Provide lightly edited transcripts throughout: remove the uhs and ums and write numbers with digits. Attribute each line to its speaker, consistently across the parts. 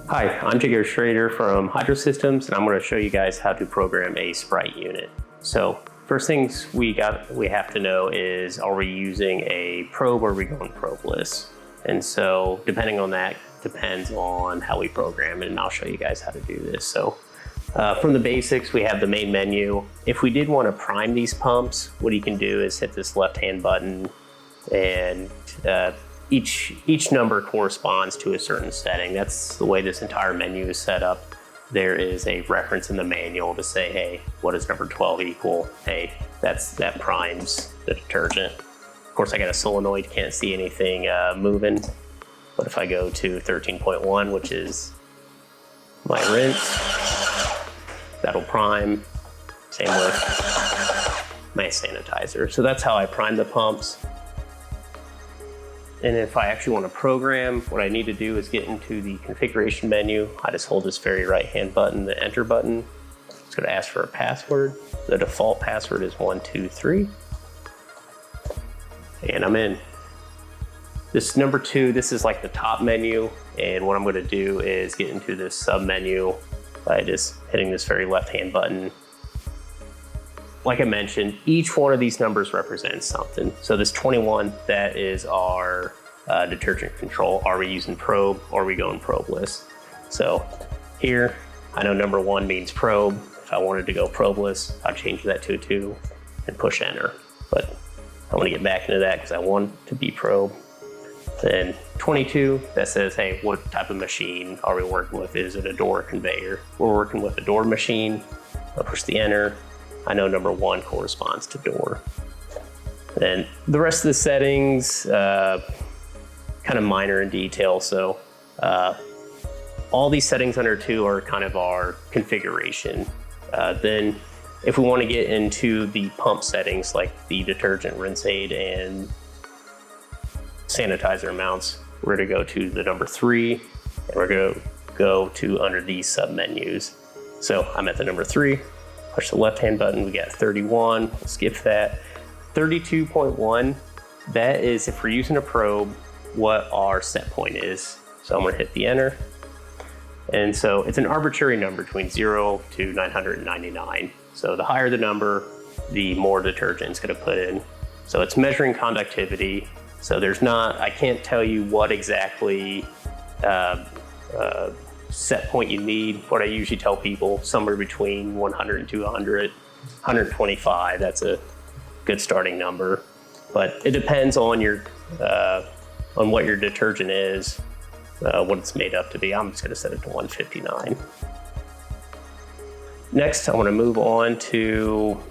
Speaker 1: Hi, I'm Jager Schrader from Hydro Systems, and I'm going to show you guys how to program a Sprite unit. So first things we have to know is, are we using a probe or are we going probeless? And so depending on that depends on how we program it, and I'll show you guys how to do this. So from the basics, we have the main menu. If we did want to prime these pumps, what you can do is hit this left-hand button, and each number corresponds to a certain setting. That's the way this entire menu is set up. There is a reference in the manual to say, hey, what does number 12 equal? Hey, that primes the detergent. Of course, I got a solenoid, can't see anything moving. But if I go to 13.1, which is my rinse, that'll prime. Same with my sanitizer. So that's how I prime the pumps. And if I actually want to program, what I need to do is get into the configuration menu. I just hold this very right-hand button, the enter button. It's going to ask for a password. The default password is 123. And I'm in. This number 2, this is like the top menu. And what I'm going to do is get into this sub menu by just hitting this very left-hand button. Like I mentioned, each one of these numbers represents something. So this 21, that is our detergent control. Are we using probe or are we going probeless? So here, I know number 1 means probe. If I wanted to go probeless, I'll change that to a 2 and push enter. But I want to get back into that because I want to be probe. Then 22, that says, hey, what type of machine are we working with? Is it a door conveyor? We're working with a door machine. I'll push the enter. I know number 1 corresponds to door. And the rest of the settings, kind of minor in detail. So all these settings under 2 are kind of our configuration. Then if we want to get into the pump settings, like the detergent, rinse aid, and sanitizer amounts, we're going to go to the number 3, and we're going to go to under these sub menus. So I'm at the number 3. Push the left-hand button, we got 31, we'll skip that. 32.1, that is if we're using a probe, what our set point is. So I'm gonna hit the enter. And so it's an arbitrary number between 0 to 999. So the higher the number, the more detergent it's gonna put in. So it's measuring conductivity. So I can't tell you what exactly set point you need. What I usually tell people, somewhere between 100 and 200, 125, that's a good starting number. But it depends on on what your detergent is, what it's made up to be. I'm just gonna set it to 159. Next, I wanna move on to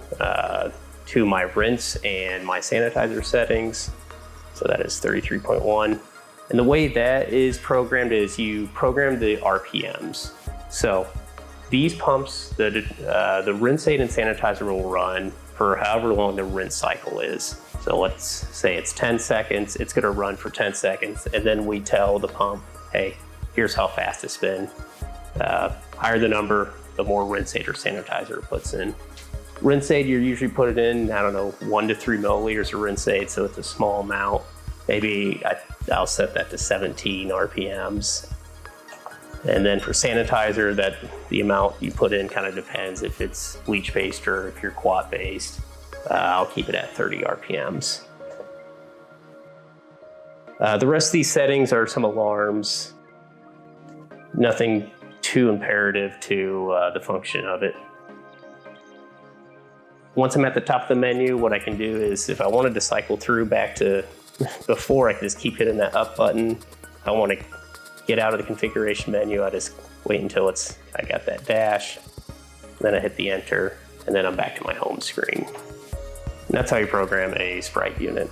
Speaker 1: my rinse and my sanitizer settings. So that is 33.1. And the way that is programmed is you program the RPMs. So these pumps, the rinse aid and sanitizer will run for however long the rinse cycle is. So let's say it's 10 seconds, it's gonna run for 10 seconds, and then we tell the pump, hey, here's how fast it's been. Higher the number, the more rinse aid or sanitizer it puts in. Rinse aid, you're usually put it in, 1 to 3 milliliters of rinse aid, so it's a small amount. Maybe I'll set that to 17 RPMs. And then for sanitizer, the amount you put in kind of depends if it's bleach-based or if you're quat-based. I'll keep it at 30 RPMs. The rest of these settings are some alarms. Nothing too imperative to the function of it. Once I'm at the top of the menu, what I can do is, if I wanted to cycle through back to before, I can just keep hitting that up button. If I want to get out of the configuration menu, I just wait until I got that dash, then I hit the enter, and then I'm back to my home screen. And that's how you program a Sprite unit.